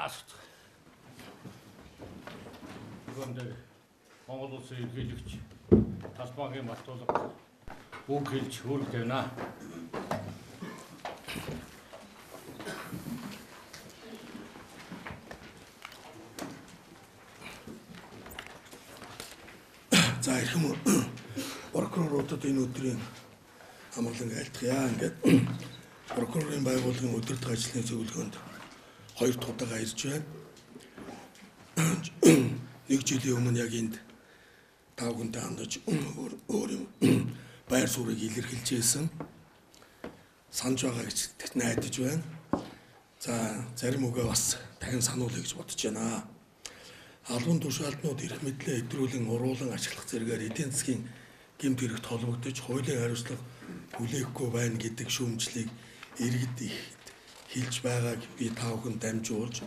асуух. Үүнд Монгол улсын ерөнхийлөгч талбайгийн мартуулга үг хэлж хөрөг тавина. За ирхэм прокуроруудад энэ өдрийн амгалан айлтгая. Ингээд прокурорын байгууллагын удирдах ажлын зөвлөгөөнд 2 дахь удаага ирж байна. 1 жилийн өмнө яг энд тав хүнтэй хандаж өөрийн байр суурийг илэрхийлжсэн санаж байгаа гэж найдаж байна. За зарим үгээ бас дахин сануулъя гэж бодож байна. Албан тушаалтнууд эрх мэдлээ хэтрүүлэн уруулан ашиглах зэрэгээр эдийн засгийн гэмт хэрэгт холбогдож хуулийн хариуцлага хүлээхгүй байна гэдэг шүүмжлийг иргэд ихэд хэлж байгааг би тав хүн дамжуулж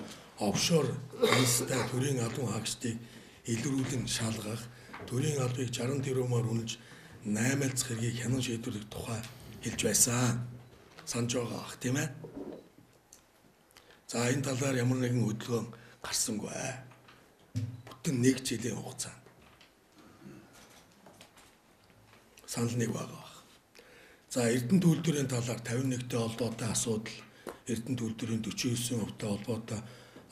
офшор хэлстэй төрийн албан хаагчдыг илрүүлэн шалгах, төрийн албыг 60 тэрбумаар үнэлж 8 хэргийг хянан шийдвэрлэх тухай хэлж байсан. Санаж байгаа ах тийм ээ. За энэ талаар ямар нэгэн хөдөлгөөн гарсангүй. Бүтэн 1 жилийн хугацаанд санал нэг байгаа. За Эрдэнэт үйлдвэрийн талаар 51-тэй холбоотой асуудал, Эрдэнэт үйлдвэрийн 49%-тай холбоотой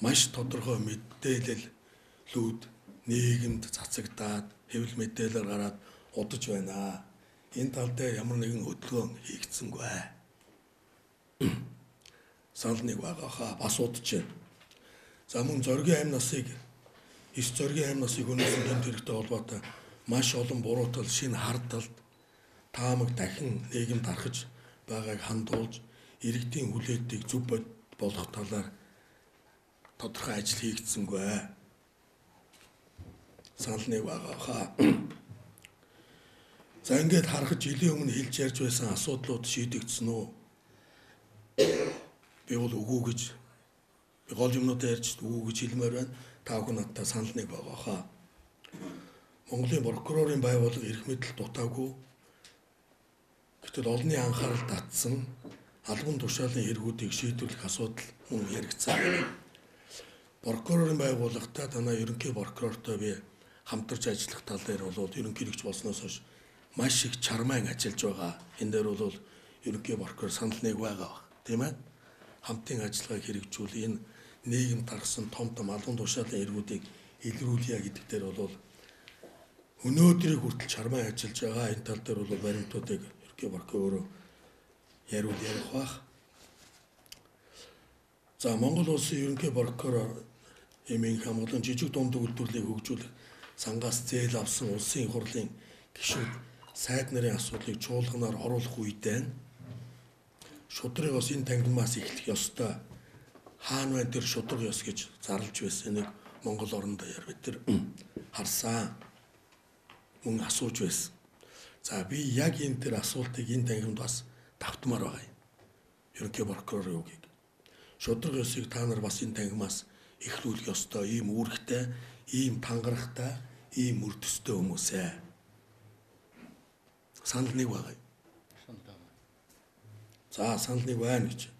маш тодорхой мэдээллүүд нийгэмд цацагдаад хэвлэл мэдээлэл гараад удаж байна. Энэ тал дээр ямар нэгэн хөдөлгөөн хийгдсэнгүй. Санал нэг байгаа бас удаж байна. За мөн зоригийн амь насыг 9 зоригийн амь насыг өнөөсөн гэмт хэрэгтэй холбоотой маш олон буруутгал шинэ хардталд таамаг дахин нийгэмд харахж байгааг хандуулж иргэдийн хүлээтийг зөв болгох талаар тодорхой ажил хийгдсэнгүй. Санал нэг байгаа. За ингээд харахад жилийн өмнө хэлж ярьж байсан асуудлууд шийдэгдсэн үү? Би бол үгүй гэж гол юмнуудаа ярьж үгүй гэж хэлмээр байна. Та бүхэн надтай санал нэг байгаа. Монголын прокурорын байгууллага эрх мэдэл дутаагүй. Гэтэл олонний анхаарал татсан албан тушаалын хэрэгүүдийг шийдвэрлэх асуудал мөн яригдсан. Прокурорын байгууллагатай танай ерөнхий прокурортой би хамтарч ажиллах тал дээр бол ерөнхийлөгч болсноос хойш маш их чармайн ажиллаж байгаа. Энэ дээр бол ерөнхий прокурор санал нэг байгаа. Тийм ээ? Хамтын ажиллагааг хэрэгжүүл энэ нийгэм тархсан том албан тушаалын хэрэгүүдийг илрүүлье гэдэг дээр бол өнөөдрийг хүртэл чармайн ажиллаж байгаа. Энэ тал дээр бол баримтуудыг ерөнхий прокурор ярих бах. За Монгол улсын ерөнхий прокурор эмийн хамгаалан жижиг дунд үйлдвэрлэлийг хөгжүүлэх сангаас зээл авсан улсын их хурлын гишүүд сайд нарын асуудлыг чуулганаар оруулах үедээ шудрыг бас энэ тангимаас эхлэх ёстой. Хаана байна тэр шудраг ёс гэж зарлж байсан нэг Монгол орондоо бид тэр харсан. Мөн асууж байсан. За би яг энэ тэр асуултыг энэ тангимд бас давтмаар байгаа юм. Ерөнхий прокурор юу гэх. Шудраг ёсыг та нар бас энэ тангимаас эхлүүлэх ёстой. Ийм үүрэгтэй, ийм тангарахтай, ийм мөрдөстэй хүмүүсээ. Санал нэг байгаа. За санал нэг байна гэж.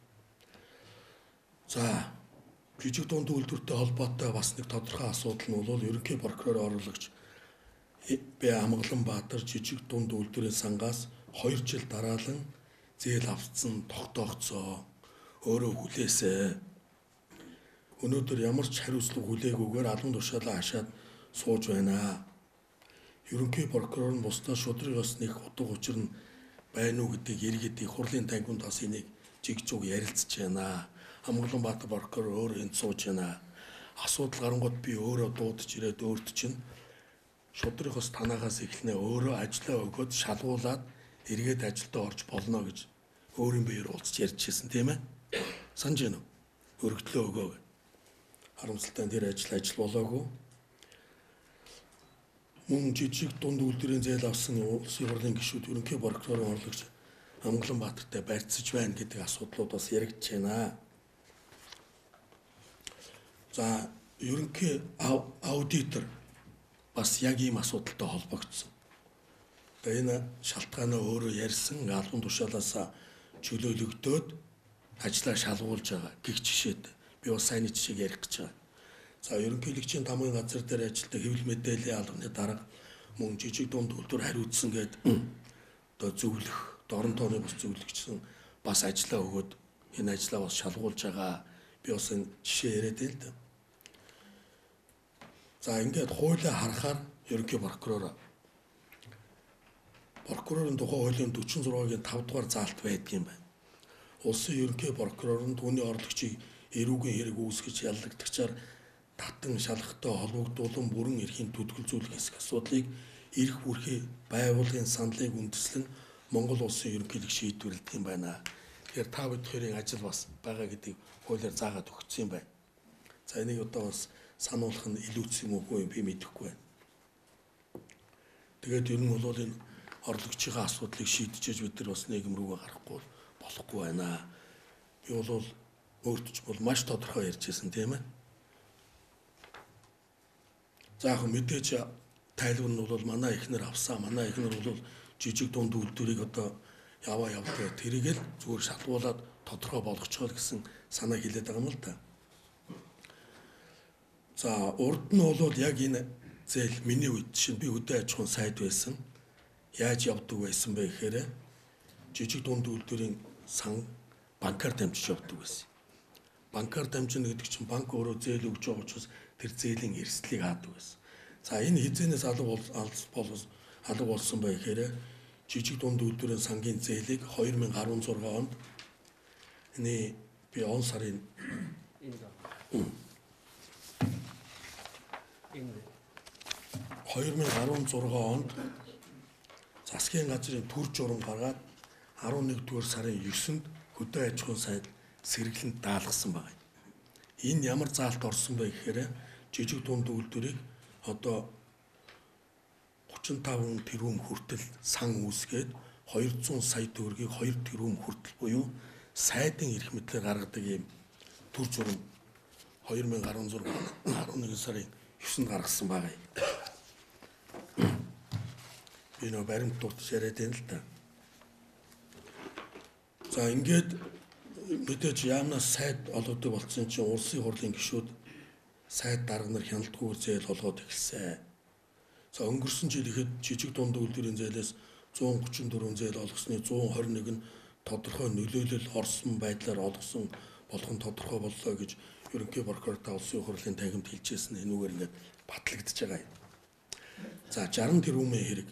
За жижиг дунд үйлдвэртэй холбоотой бас нэг тодорхой асуудал нь бол ерөнхий прокурор оруулагч Б. Амгалан Баатар жижиг дунд үйлдвэрийн сангаас 2 жил дараалан зээл авцсан тогтоогцоо. Өөрөө хүлээсэ. Өнөөдөр ямар ч хариуцлага хүлээгүйгээр албан тушаалаа хашаад сууж байна. Ерөнхий прокурор нь бусдаа шудраг ёс нэг утга учир нь байна уу гэдэг иргэд их хурлын тангимд бас энийг жигжүүг ярилцж байна. Амгалан Баатар прокурор өөрөө энд сууж байна. Асуудал гарангууд би өөрөө дуудаж ирээд өөрт чинь шудраг ёс танаагаас эхлэнэ өөрөө ажиллаа өгөөд шалгуулад эргээд ажилдаа орж болно гэж өөрийн биеэр уулзч ярьжсэн тийм ээ. Санаж байна уу? Өргөдлөө өгөө. Харамсалтай тэр ажил болоогүй. Мөн жижиг дунд үйлдвэрийн зээл авсан улсын хурлын гишүүд ерөнхий прокурорын орлогч Амгалан Баатартай барьцаж байна гэдэг асуудлууд бас яригдж байна. За ерөнхий аудитор бас яг ийм асуудалтай холбогдсон. Тэгээ энэ шалтгаанаа өөрөө ярьсан албан тушаалаас чөлөөлөгдөөд ажлаа шалгуулж байгаа гих жишээд би бас сайн жишээг ярих гэж байгаа. За ерөнхийлөгчийн тамгын газар дээр ажилладаг хэвлэл мэдээллийн албаны дарга мөн жижиг дунд үйлдвэр хариуцсан гээд одоо зөвлөх, дорн тооны бус зөвлөгчсөн бас ажиллаа өгөөд энэ ажлаа бас шалгуулж байгаа. Би бас энэ жишээ яриад байл да. За ингээд хуулиа харахаар ерөнхий прокурорын тухай хуулийн 46-гийн 5 дугаар заалт байдаг юм байна. Улсын ерөнхий прокурор нь түүний орлогчийг эрүүгийн хэрэг үүсгэж яллагдагчаар татан шалгахтай холбогдуулан бүрэн эрхийн төдөлзүүлэх хэсэг асуудлыг эрх бүрхий байгууллагын саналыг үндэслэн Монгол улсын ерөнхийлөг шийдвэрлэдэг юм байна. Тэгэхээр та бүхэн ажил бас байгаа гэдгийг хуулиар заагаад өгсөн юм байна. За энийг одоо бас сануулах нь илүүц юм уу би мэдэхгүй байна. Тэгээд ер нь бол энэ орлогчийн асуудлыг шийдчихэж бид нар бас нийгэм рүүгээ гарахгүй болохгүй байна. Би бол өөртөө бол маш тодорхой ярьжсэн тийм ээ. За яг мэдээж тайлбар нь бол манай эхнэр авсан. Манай эхнэр бол жижиг дунд үйлдвэрийг одоо явдаг. Тэрийг л зүгээр шалгуулад тодорхой болгочихвол гэсэн санаа хэлээд байгаа юм л да. За урд нь бол яг энэ зээл миний үед чинь би хөдөө аж ахуйн сайд байсан. Яаж явдаг байсан бэ гэхээр жижиг дунд үйлдвэрийн сан банкар дамжиж явдаг байсан. Банкар дамжина гэдэг чинь банк өөрөө зээл өгч байгаа учраас тэр зээлийн эрсдлийг хаадаг байсан. За энэ хизээнээс алга болсон бай гэхээр жижиг дунд үйлдвэрийн сангийн зээлийг 2016 онд энэ би он сарын 2016 онд засгийн газрын төр журам гаргаад 11-р сарын 9-нд хөдөө аж ахуйн сайд сэргэлэнд даалгасан байна. Энэ ямар заалт орсон бэ гэхээр жижиг дунд үйлдвэрийг одоо 35 тэрбум хүртэл сан үүсгээд 200 сая төгрөгийг 2 тэрбум хүртэл буюу сайдын эрх мэдлээр гаргадаг юм төр журам 2016 оны 11 сарын 9-нд гаргасан байна. Би нөө баримт дуртаж яриад байна л да. За ингээд мэдээж яамнаас сайд олгодог болсон чинь улсын хурлын гишүүд сайд дарга нар хяналтгүйгээр зээл олгоод эхэлсэн. За өнгөрсөн жил ихэд жижиг дунд үйлдвэрийн зээлээс 134 зээл олгосны 121 нь тодорхой нөлөөлөл орсон байдлаар олгосон болох нь тодорхой боллоо гэж ерөнхий прокурор та улсын хурлын танхимд хэлжсэн энүүгээр ингээд батлагдж байгаа юм. За 60 тэрбумын хэрэг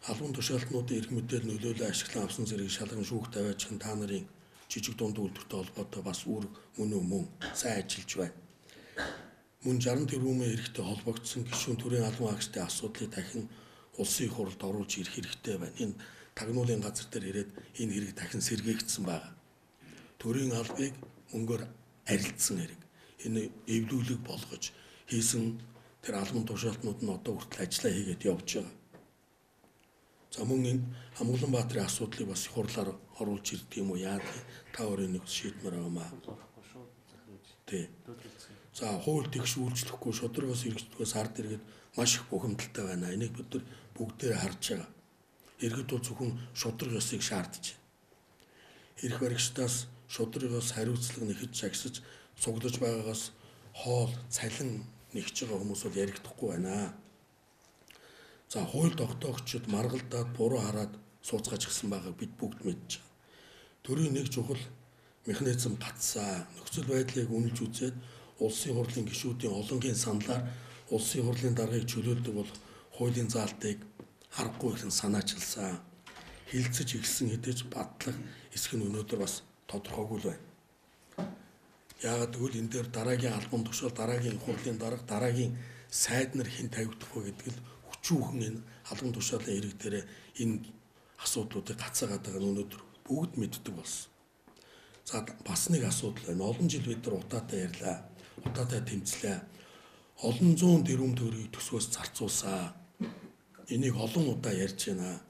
албан тушаалтнуудын эрх мэдэл нөлөөлөө ашиглан авсан зэрэг шалган шүүх тавиачих нь та нарын жижиг дунд үйлдвэртэй холбоотой бас үр мөн сайн ажиллаж байна. Мөн 60 тэрбумын эрхтэй холбогдсон гишүүн төрийн албан хаагчдын асуудлыг дахин улсын их хурлд оруулж ирэх хэрэгтэй байна. Энэ тагнуулын газар дээр ирээд энэ хэрэг дахин сэргээгдсэн байна. Төрийн албыг мөнгөөр арилдсан хэрэг. Энэ эвлүүлэг болгож хийсэн тэр албан тушаалтнууд нь одоо хүртэл ажиллаа хийгээд явж байгаа. За мөн энэ Амгаланбаатарын асуудлыг бас их хурлаар оруулж ирдэг юм уу яа та өөрөө нэг шийдмээр байгаамаа. Тий. За хууль тэгш үйлчлэхгүй шударгаас эргэждгээс ард иргэд маш их бухимдалтай байна. Энийг бид нар бүгдээр харж байгаа. Иргэд бол зөвхөн шудраг ёсыг шаардж байна. Эрх баригчдаас шудраг ёс хариуцлага нэхэж жагсаж цуглаж байгаагаас хоол, цалин нэгж байгаа хүмүүс бол ярихдаггүй байна. За хууль тогтоогчид маргалдаад буруу хараад сууцгааж гисэн байгааг бид бүгд мэдж байгаа. Төрийн нэг чухал механизм гатсан. Нөхцөл байдлыг үнэлж үзээд улсын хурлын гишүүдийн олонгийн саналаар улсын хурлын даргыг чөлөөлдөг бол хуулийн заалтыг харахгүй их нь санаачилсан. Хилцэж ихсэн хэдэж батлах эсэх нь өнөөдөр бас тодорхойгүй л байна. Яагаад гэвэл энэ дээр дараагийн албан тушаал, дараагийн хурлын дарга, дараагийн сайд нар хэн тавигдах вэ гэдэг л хүчүүхэн энэ албан тушаалын хэрэг дээр энэ асуудлуудыг гацаагаад байгаа нь өнөөдөр бүгд мэддэг болсон. За бас нэг асуудал байна. Олон жил бид нар удаатай ярьлаа. Удаатай тэмцлээ. Олон зуун тэрбум төгрөгийг төсвөөс зарцуулсан. Энийг олон удаа ярьж байна.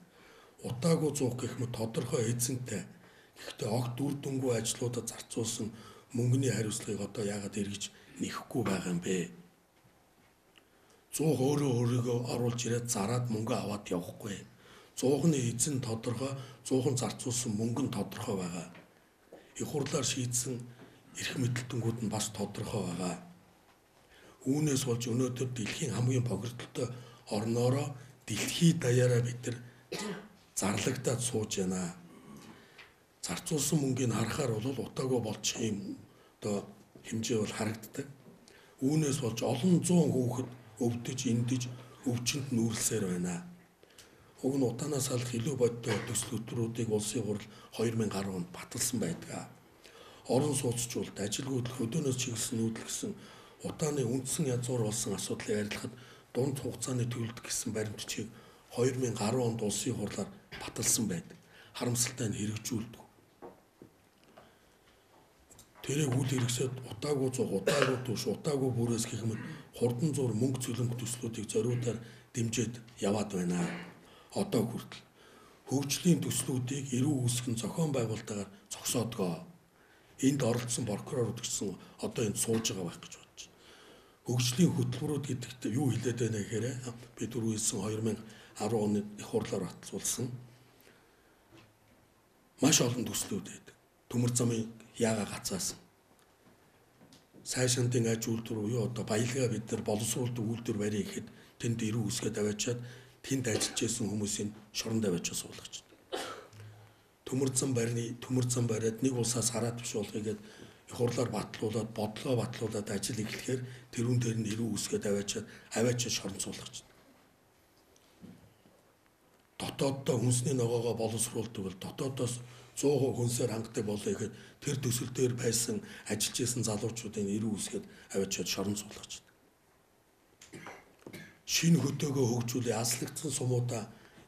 Удаагүй зуух гэх мэт тодорхой эзэнтэй. Гэхдээ огт үр дүнгүй ажлуудад зарцуулсан мөнгөний хариуцлагыг одоо яагаад эргэж нэхэхгүй байгаа юм бэ? 100 өөрийгөө оруулж ирээд зараад мөнгө аваад явахгүй. 100-ны эзэн тодорхой, 100-ын зарцуулсан мөнгө нь тодорхой байгаа. Их хурлаар шийдсэн эрх мэдэлтэнгүүд нь бас тодорхой байгаа. Үүнээс болж өнөөдөр дэлхийн хамгийн богинотой орноороо дэлхий даяараа бид нар зарлагдаад сууж байна. Зарцуулсан мөнгийг харахаар бол утаагүй болчих юм одоо хэмжээ бол харагддаг. Үүнээс болж олон зуун хүүхэд өвдөж, эндэж, өвчнөд нүүрлсээр байна. Уг нь утаанаас алах илүү бодтой төсөл өдрүүдийг улсын хурал 2010 онд баталсан байдаг. Орон сууцчуулт, ажилгүйд хөдөөнөөс чиглэсэн нүүдэл гэсэн утааны үндсэн язгуур болсон асуудлыг арилгахад дунд хугацааны төлөлт гэсэн баримтчийг 2010 онд улсын хурлаар баталсан байдаг. Харамсалтай нь хэрэгжүүлдэг. Тэрийг үл хэрэгсээд утаагүй зуг, утаагүй түш, утаагүй бүрээс гэх мэт хурдан зур мөнгө цөлөнг төслүүдийг зориудаар дэмжиж яваад байна. Одоо хүртэл хөгжлийн төслүүдийг эрүү үүсгэн зохион байгуулалтаар зогсоодгоо. Энд оролцсон прокурорууд гэсэн одоо энд сууж байгаа байх гэж бодож байна. Хөгжлийн хөтөлбөрүүд гэдэгт юу хэлээд байна гэхээр би түрүү хэлсэн 2010 оны их хурлаар баталсан маш олон төслүүд байдаг. Төмөр замын яага гацаасан. Сайшаантын аж үйлдвэр буюу одоо баялгаа бид нар боловсруулдаг үйлдвэр барья гэхэд тэнд эрүү үсгээд аваачаад тэнд ажиллаж байсан хүмүүсийн шоронд аваачаа суулгаж байна. Төмөр зам бариад нэг улсаас хараад биш болгоё гээд их хурлаар батлуулаад бодлогоо батлуулаад ажил эхлэхээр тэрүүн дээр нь эрүү үсгээд аваачаа шоронд суулгаж байна. Дотооддоо хүнсний ногоогоо боловсруулдаг бол дотоодоос 100% хүнсээр хангадаг болоо гэхэд тэр төсөл дээр байсан ажиллаж исэн залуучуудын эрүү үсгээд аваачаад шоронд суулгаж байна. Шинэ хөдөөгөө хөгжүүлээ аслагдсан сумуудаа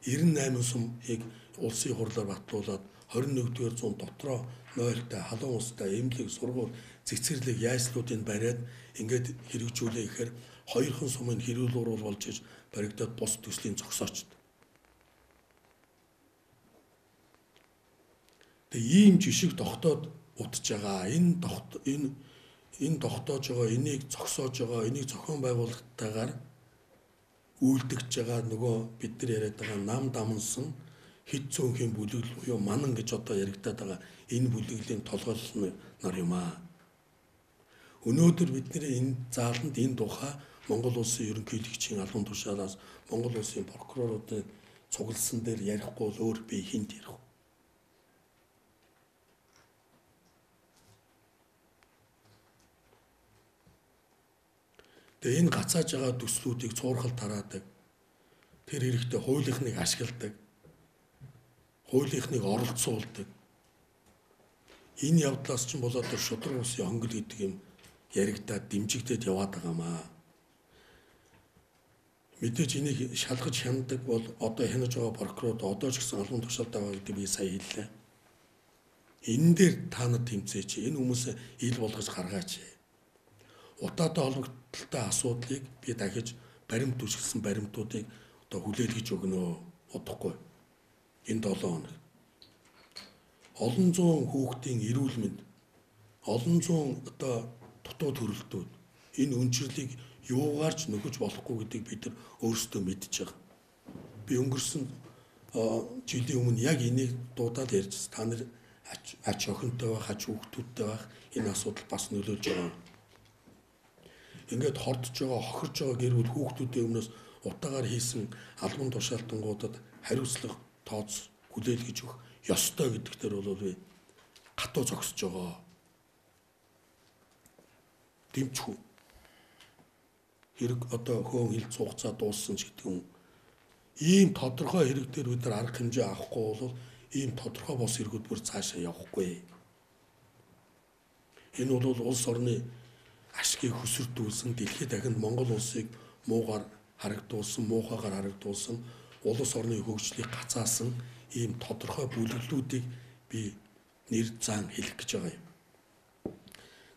98 сумыг улсын хурлаар батлуулаад 21-р зуун дотроо нойлтой, халуун устай, эмнэлэг, сургууль, цэцэрлэг, яйслуудыг бариад ингээд хэрэгжүүлээ гэхээр 2хан сумын хэрүүл уруу болж иж баригдаад бус төслийн зогсоочд. Тэгээ ийм жишг тогтоод утж байгаа. Энэ тогтоож байгаа, энийг зогсоож байгаа, энийг зохион байгуулалттайгаар үйлдэгж байгаа нөгөө бид нар яриад байгаа нам дамнсан хэд цөөнхийн бүлэгл буюу манан гэж одоо яригадаад байгаа энэ бүлэглийн толгойлол нар юм аа. Өнөөдөр бидний энэ зааланд энэ тухай Монгол улсын ерөнхийлөгчийн албан тушаалаас Монгол улсын прокуроруудын цугласан дээр ярихгүй л өөр би хинт ярих вэ? Тэгээ энэ гацааж байгаа төслүүдийг цуурхал тараадаг. Тэр хэрэгтэй хуулийнхныг ашигладаг. Хуулийнхныг оролцуулдаг. Энэ явдлаас ч болоод шудраг усын хонгил гэдэг юм яригдаад дэмжигдээд яваад байгаамаа. Мэдээж энийг шалгаж хяндаг бол одоо хянаж байгаа прокурорууд одоо ч гэсэн албан тушаалтай байгаа гэдэг би сая хэллээ. Энэ дээр та нар тэмцээч. Энэ хүмүүсээ ил болгож гаргаач. Утаатай холбогдолтой асуудлыг би дахиж баримт үсгэсэн баримтуудыг одоо хүлээлгэж өгнө удахгүй. Энэ 7 хоног. Олон зуун хүүхдийн эрүүл мэнд, олон зуун одоо дутуу төрөлтүүд энэ үндэслэлийг юугаарч нөхөж болохгүй гэдгийг бид нар өөрсдөө мэдж байгаа. Би өнгөрсөн жилийн өмнө яг энийг дуудаад ярьжсэн. Та нар ач охинтой байх, ач хүүхдүүдтэй байх энэ асуудал бас нөлөөлж байгаа. Ингээд хордож байгаа, хохирж байгаа гэр бүл хүүхдүүдийн өмнөөс утаагаар хийсэн албан тушаалтангуудад хариуцлага тооц хүлээлгэж өгөх ёстой гэдэг дээр бол би хатуу зогсож байгаа. Дэмжгүй. Хэрэг одоо хөөн хил цугцаа дууссан ч гэдэг юм. Ийм тодорхой хэрэг дээр бид нар арга хэмжээ авахгүй бол ийм тодорхой бос хэрэгүүд бүр цаашаа явахгүй. Энэ бол улс орны ашгийг хөсөрдүүлсэн, дэлхийд дахинд Монгол улсыг муугаар харагдуулсан, муухайгаар харагдуулсан, улс орны хөгжлийг гацаасан ийм тодорхой бүлэглүүдийг би нэр зан хэлэх гэж байгаа юм.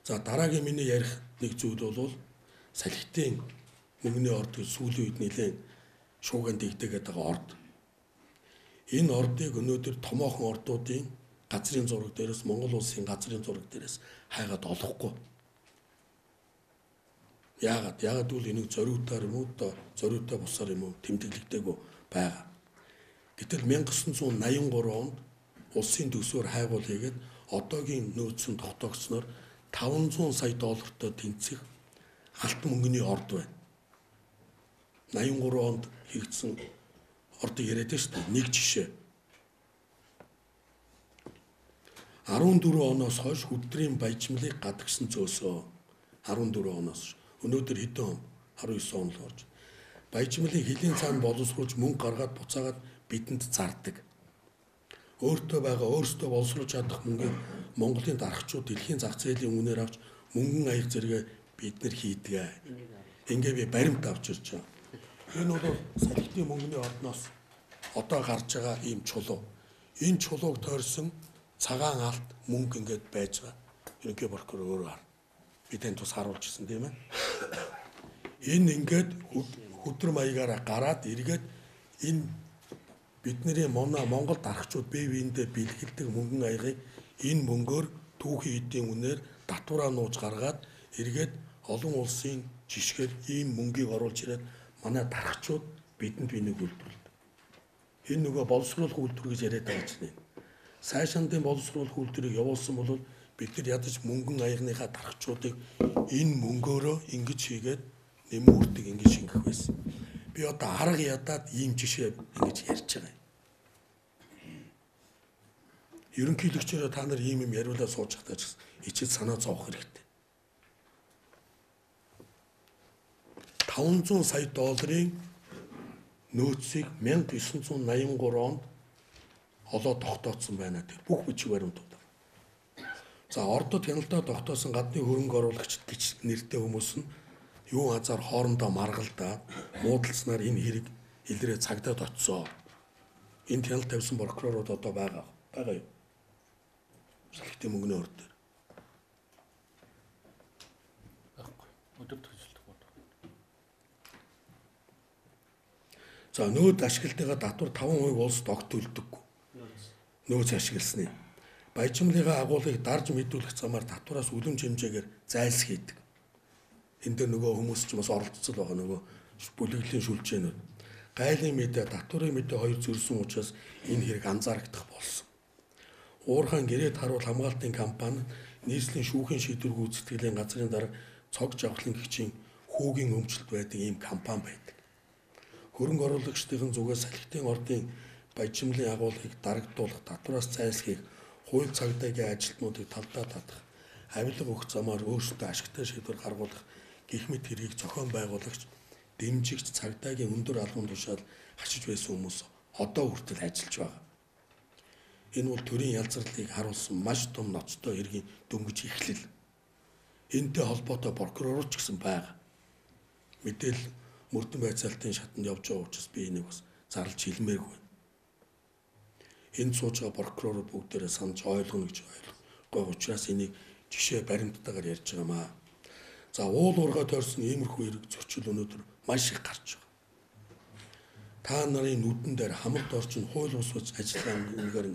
За дараагийн миний ярих нэг зүйл бол салхитын мөнгөний орд сүүлийн үед нэлээд шууган дэгдэгээд байгаа орд. Энэ ордыг өнөөдөр томоохон ордуудын газрын зураг дээрээс Монгол улсын газрын зураг дээрээс хайгаад олохгүй. Яагаад гэвэл энийг зориутаар юм уу зориутай бусаар юм уу тэмдэглэгдээгүй байгаа. Гэтэл 1983 онд улсын төсвөр хайгуул хийгээд одоогийн нөөцийн тогтоогчноор 500 сая доллартай тэнцэх алт мөнгөний орд байна. 83 онд хийгдсэн ордыг яриад байна шүү дээ. Нэг жишээ. 14 оноос хойш хөддрийн баяжмлыг гадагсан зөөсөө 14 оноос өнөөдөр хэдэн он 19 он л болж баяжмлыг хөлийн цаана боловсруулж мөнгө гаргаад буцаагаад бидэнд зардаг. Өөртөө байгаа өөрсдөө боловсруулж чадах мөнгөийг Монголын дарагчид дэлхийн зах зээлийн үнээр авч мөнгөн аяг зэрэгэ бид нар хийдэг. Ингээ би баримт авч ирж байгаа. Энэ бол салхитын мөнгөний ордноос одоо гарч байгаа ийм чулуу. Энэ чулууг тойрсон цагаан алт мөнгө ингээд байж байгаа. Ерөнхий прокурор өөрөө хар. Би тань тус харуулж ирсэн тийм ээ. Энэ ингээд хөдөр маягаараа гараад эргээд энэ бидний Монгол дарагчид бие биендээ бэлгэлдэг мөнгөн аягыг энэ мөнгөөр түүхийн эдийн үнээр татвараа нууж гаргаад эргээд олон улсын жишгээр ийм мөнгийг оруулж ирээд манай дарагчид бидэнд бинийг үйлдвэрлэдэг. Энэ нөгөө боловсруулах үйлдвэр гэж яриад байгаа чинь. Сайшаандын боловсруулах үйлдвэрийг явуулсан бол бид нар ядаж мөнгөн аягныхаа дарагчдыг энэ мөнгөөрөө ингэж хийгээд нэмүүрдэг ингэж шингэх байсан. Би одоо арга ядаад ийм жишээ ингэж ярьж байгаа юм. Ерөнхийлөгчөөрөө та нар ийм юм яриулаад сууж захтаа ч ичээд санаа зовох хэрэгтэй. 500 сая долларын нөөцийг 1983 онд олоо тогтооцсон байна. Тэр бүх бичиг баримтууд. За ордод хяналтаа тогтоосон гадны хөрөнгө оруулагчид гэж нэртэй хүмүүс нь юу хазаар хоорондоо маргалдаад муудалцсанаар энэ хэрэг илрээ цагдаад очисоо. Энд хяналт тавьсан прокурорууд одоо байгаа юу? Салхитын мөнгөний орд дээр. Баггүй. Өдөр төжилдэг бодог. За нөөц ашиглалтыгаа татвар 5% улс огт төлдөггүй. Нөөц ашигласны. Баяжмлыгаа агуулгыг дарж мэдүүлэх замаар татвараас үлэмж хэмжээгээр зайлсхийдэг. Энд дээр нөгөө хүмүүс ч бас оролцсон байгаа нөгөө бүлэглэлийн шүлжээнүүд. Гайлын мэдээ, татварын мэдээ хоёр зөрсөн учраас энэ хэрэг анзаарагдах болсон. Уурхаан гэрээд харуул хамгаалтын компани нийслэлийн шүүхийн шийдвэр гүйцэтгэлийн газрын дарга цог жавхлан гэгчийн хүүгийн өмчлөлт байдаг ийм компани байдаг. Хөрөнгө оруулагчдын зүгээс салхитын ордын баяжмлын агуулгыг дарагдуулах, татвараас зайлсхийх, хууль цагдаагийн ажилтнуудыг талдаа татах, авилга өгөх замаар өөрсдөө ашигтай шийдвэр гаргуулах гэх мэт хэргийг зохион байгуулагч, дэмжигч, цагдаагийн өндөр албан тушаал хашиж байсан хүмүүс одоо хүртэл ажиллаж байгаа. Энэ бол төрийн ялцралыг харуулсан маш том ноцтой хэргийн дөнгөж эхлэл. Энтэй холбоотой прокурор ч гэсэн байгаа. Мэдээлэл мөрдөн байцаалтын шатанд явж байгаа учраас би энийг бас зарлж хэлмээргүй. Энд сууж байгаа прокурорууд бүгдээрээ санаж ойлгоно гэж ойлгохгүй учраас энийг жишээ баримттайгаар ярьж байгаамаа. За уул уурхай тойрсон иймэрхүү хэрэг зөрчил өнөөдөр маш их гарч байгаа. Та нарын нүдэн дээр хамаг дорчин хууль бус ажиллагаангаар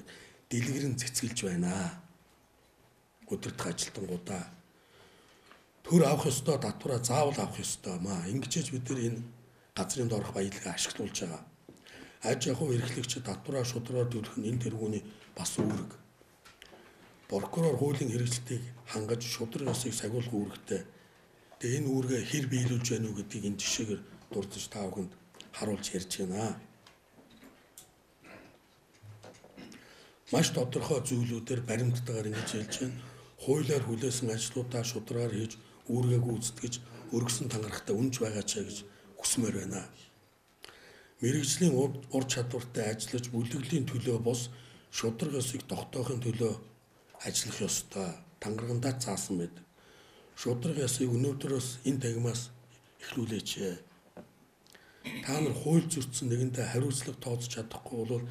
дэлгэрэн цэцгэлж байна. Өдөртөх ажилтнуудаа төр авах ёстой татвараа заавал авах ёстой маа. Ингэжээж бид нар энэ газрын доорх баялагаа ашиглуулж байгаа. Аж ахуй эрхлэгчид татвараа шударгаар төлөх нь энэ тэргүүний бас үүрэг. Прокурор хуулийн хэрэгжилтийг хангаж шудраг ёсыг сахиулах үүрэгтэй. Тэгээ энэ үүргээ хэр биелүүлж байна уу гэдгийг энэ жишээгээр дурдж та бүхэнд харуулж ярьж байна. Маш тодорхой зүйлүүдээр баримттайгаар ингэж хэлж байна. Хуулиар хүлээсэн ажлуудаа шударгаар хийж үүргээ гүйцэтгэж өргөсөн тангарахтай үнж байгаа ч гэж хүсмээр байна. Мэргэжлийн ур чадвартай ажиллаж бүлэглэлийн төлөө бос шударга ёсыг тогтоохын төлөө ажиллах ёстой. Тангарагандаа заасан байд. Шударга ёсыг өнөөдрөөс энэ тагмаас эхлүүлээч. Та нар хууль зөрчсөн нэгэнтэй хариуцлага тооцож чадахгүй бол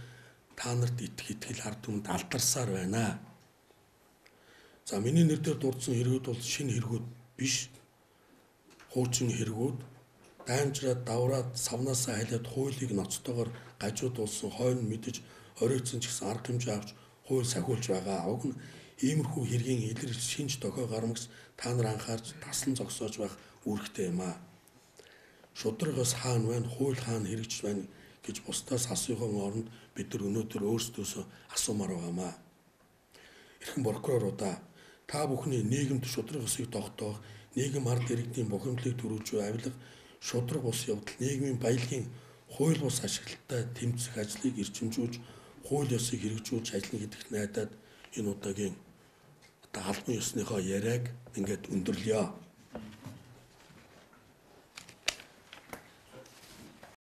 та нарт итгэл ард түмэнд алдарсаар байна. За миний нэр дээр дурдсан хэрэгүүд бол шинэ хэрэгүүд биш. Хуучин хэрэгүүд даймжраад давраад савнаасаа халиад хуулийг ноцтойгоор гажуудуулсан хойно мэдэж оройцсон ч гэсэн арга хэмжээ авч хууль сахиулж байгаа. Уг нь иймэрхүү хэргийн илэрч шинж дохой гармагс та нар анхаарч таслан зогсоож байх үүрэгтэй юм аа. Шударгаас хаана байна, хууль хаана хэрэгжиж байна гэж бусдаас асуухийн оронд бид нар өнөөдөр өөрсдөөсөө асуумаар байгаамаа. Эрхэм прокуроруудаа та бүхний нийгэмд шудраг ёсыг тогтоох, нийгэм ард иргэдийн бухимдлыг түрүүжүү авилах, шудраг бус явдал, нийгмийн баялагын хууль бус ашиглалттай тэмцэх ажлыг эрчимжүүлж, хууль ёсыг хэрэгжүүлж ажиллана гэдэгт найдаад энэ удаагийн албан ёсныхоо яриаг ингээд өндөрлөё.